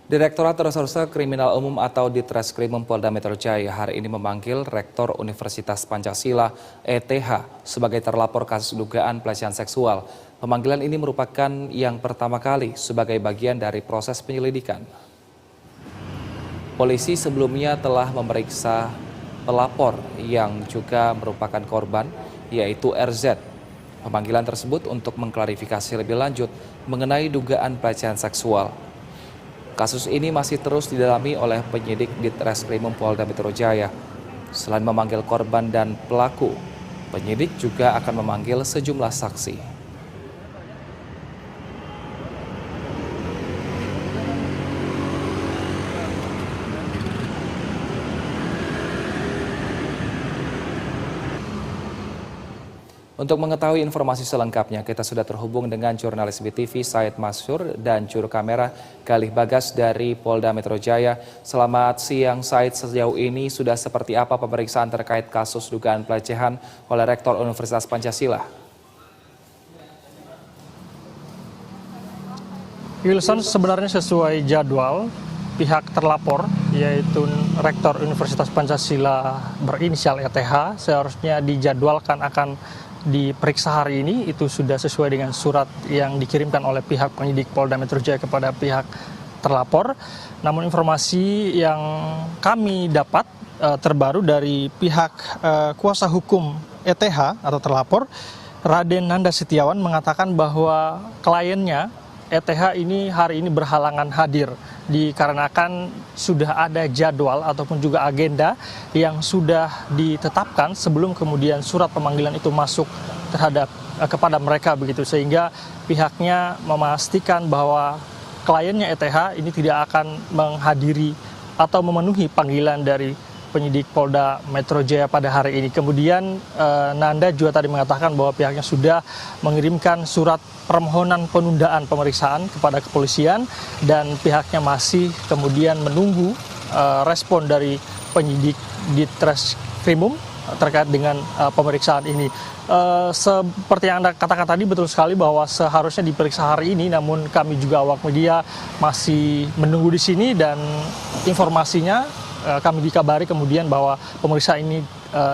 Direktorat Reserse Kriminal Umum atau Ditreskrimum Polda Metro Jaya hari ini memanggil Rektor Universitas Pancasila (ETH) sebagai terlapor kasus dugaan pelecehan seksual. Pemanggilan ini merupakan yang pertama kali sebagai bagian dari proses penyelidikan. Polisi sebelumnya telah memeriksa pelapor yang juga merupakan korban, yaitu RZ. Pemanggilan tersebut untuk mengklarifikasi lebih lanjut mengenai dugaan pelecehan seksual. Kasus ini masih terus didalami oleh penyidik Ditreskrimum Polda Metro Jaya. Selain memanggil korban dan pelaku, penyidik juga akan memanggil sejumlah saksi. Untuk mengetahui informasi selengkapnya, kita sudah terhubung dengan jurnalis BTV Said Masyur dan juru kamera Galih Bagas dari Polda Metro Jaya. Selamat siang Said, sejauh ini sudah seperti apa pemeriksaan terkait kasus dugaan pelecehan oleh Rektor Universitas Pancasila? Wilson, sebenarnya sesuai jadwal, pihak terlapor yaitu Rektor Universitas Pancasila berinisial ETH seharusnya dijadwalkan akan diperiksa hari ini. Itu sudah sesuai dengan surat yang dikirimkan oleh pihak penyidik Polda Metro Jaya kepada pihak terlapor. Namun informasi yang kami dapat terbaru dari pihak kuasa hukum ETH atau terlapor, Raden Nanda Setiawan, mengatakan bahwa kliennya ETH ini hari ini berhalangan hadir dikarenakan sudah ada jadwal ataupun juga agenda yang sudah ditetapkan sebelum kemudian surat pemanggilan itu masuk kepada mereka begitu, sehingga pihaknya memastikan bahwa kliennya ETH ini tidak akan menghadiri atau memenuhi panggilan dari penyidik Polda Metro Jaya pada hari ini. Kemudian Nanda juga tadi mengatakan bahwa pihaknya sudah mengirimkan surat permohonan penundaan pemeriksaan kepada kepolisian dan pihaknya masih kemudian menunggu respon dari penyidik Ditreskrimum terkait dengan pemeriksaan ini. Seperti yang Anda katakan tadi, betul sekali bahwa seharusnya diperiksa hari ini, namun kami juga awak media masih menunggu di sini dan informasinya kami dikabari kemudian bahwa pemeriksaan ini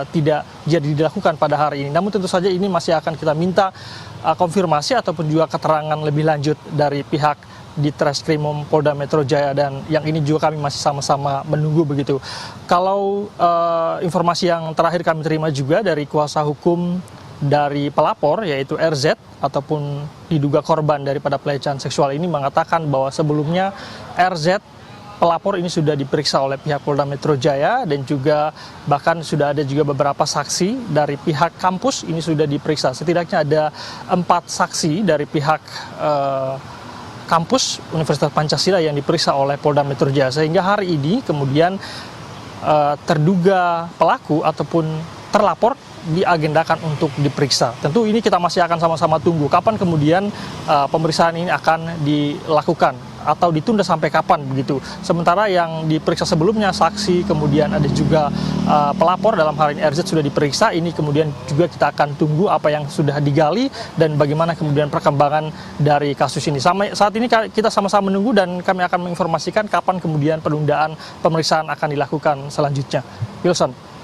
tidak jadi dilakukan pada hari ini. Namun tentu saja ini masih akan kita minta konfirmasi ataupun juga keterangan lebih lanjut dari pihak Ditreskrimum Polda Metro Jaya, dan yang ini juga kami masih sama-sama menunggu begitu. Kalau informasi yang terakhir kami terima juga dari kuasa hukum dari pelapor yaitu RZ ataupun diduga korban daripada pelecehan seksual ini mengatakan bahwa sebelumnya RZ pelapor ini sudah diperiksa oleh pihak Polda Metro Jaya dan juga bahkan sudah ada juga beberapa saksi dari pihak kampus ini sudah diperiksa. Setidaknya ada 4 saksi dari pihak kampus Universitas Pancasila yang diperiksa oleh Polda Metro Jaya, sehingga hari ini kemudian terduga pelaku ataupun terlapor diagendakan untuk diperiksa. Tentu ini kita masih akan sama-sama tunggu kapan kemudian pemeriksaan ini akan dilakukan atau ditunda sampai kapan begitu. Sementara yang diperiksa sebelumnya saksi, kemudian ada juga pelapor dalam hal ini RZ sudah diperiksa. Ini kemudian juga kita akan tunggu apa yang sudah digali dan bagaimana kemudian perkembangan dari kasus ini. Sampai saat ini kita sama-sama menunggu dan kami akan menginformasikan kapan kemudian penundaan pemeriksaan akan dilakukan selanjutnya. Wilson.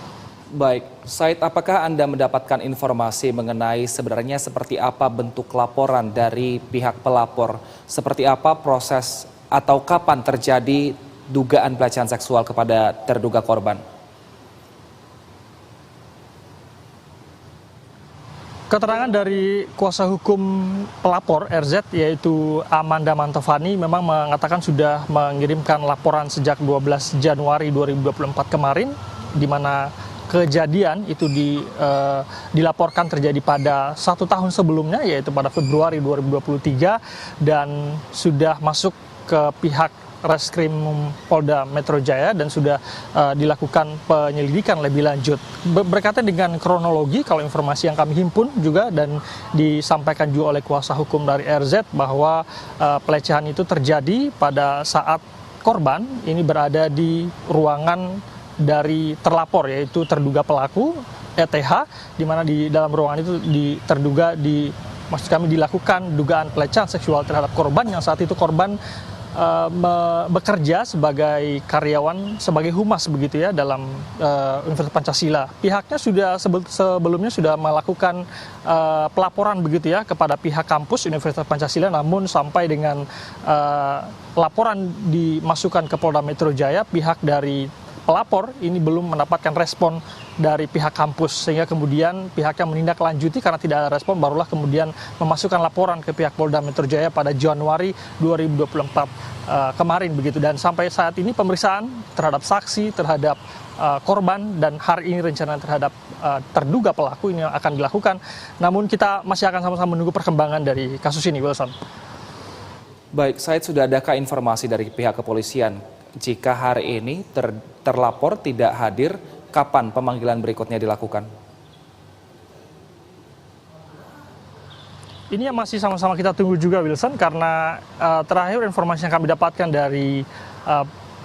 Baik, Said, apakah Anda mendapatkan informasi mengenai sebenarnya seperti apa bentuk laporan dari pihak pelapor? Seperti apa proses atau kapan terjadi dugaan pelecehan seksual kepada terduga korban? Keterangan dari kuasa hukum pelapor RZ yaitu Amanda Mantovani memang mengatakan sudah mengirimkan laporan sejak 12 Januari 2024 kemarin, di mana kejadian itu dilaporkan terjadi pada 1 tahun sebelumnya, yaitu pada Februari 2023, dan sudah masuk ke pihak Reskrimum Polda Metro Jaya dan sudah dilakukan penyelidikan lebih lanjut. Berkaitan dengan kronologi, kalau informasi yang kami himpun juga dan disampaikan juga oleh kuasa hukum dari RZ bahwa pelecehan itu terjadi pada saat korban ini berada di ruangan dari terlapor yaitu terduga pelaku ETH, di mana di dalam ruangan itu dilakukan dugaan pelecehan seksual terhadap korban yang saat itu korban bekerja sebagai karyawan, sebagai humas begitu ya dalam Universitas Pancasila. Pihaknya sebelumnya sudah melakukan pelaporan begitu ya kepada pihak kampus Universitas Pancasila, namun sampai dengan laporan dimasukkan ke Polda Metro Jaya, pihak dari pelapor ini belum mendapatkan respon dari pihak kampus, sehingga kemudian pihaknya menindaklanjuti. Karena tidak ada respon, barulah kemudian memasukkan laporan ke pihak Polda Metro Jaya pada Januari 2024 kemarin begitu. Dan sampai saat ini pemeriksaan terhadap saksi, terhadap korban, dan hari ini rencana terhadap terduga pelaku ini akan dilakukan. Namun kita masih akan sama-sama menunggu perkembangan dari kasus ini, Wilson. Baik, Said, sudah adakah informasi dari pihak kepolisian jika hari ini terlapor tidak hadir, kapan pemanggilan berikutnya dilakukan? Ini yang masih sama-sama kita tunggu juga, Wilson, karena terakhir informasi yang kami dapatkan dari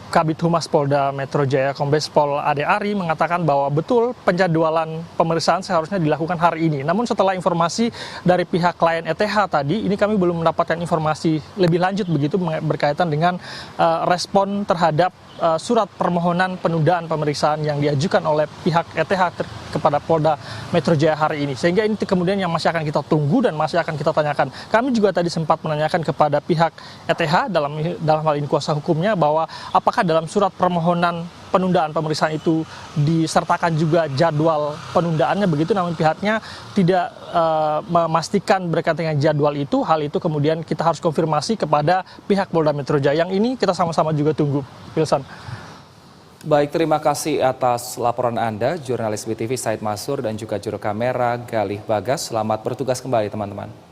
Kabid Humas Polda Metro Jaya Kombes Pol Ade Ari mengatakan bahwa betul penjadwalan pemeriksaan seharusnya dilakukan hari ini. Namun setelah informasi dari pihak klien ETH tadi, ini kami belum mendapatkan informasi lebih lanjut begitu berkaitan dengan respon terhadap surat permohonan penundaan pemeriksaan yang diajukan oleh pihak ETH kepada Polda Metro Jaya hari ini. Sehingga ini kemudian yang masih akan kita tunggu dan masih akan kita tanyakan. Kami juga tadi sempat menanyakan kepada pihak ETH dalam hal ini kuasa hukumnya, bahwa apakah dalam surat permohonan penundaan pemeriksaan itu disertakan juga jadwal penundaannya begitu, namun pihaknya tidak memastikan berkaitan dengan jadwal itu. Hal itu kemudian kita harus konfirmasi kepada pihak Polda Metro Jaya. Yang ini kita sama-sama juga tunggu, Wilson. Baik, terima kasih atas laporan Anda, jurnalis BTV Said Masur dan juga juru kamera Galih Bagas. Selamat bertugas kembali, teman-teman.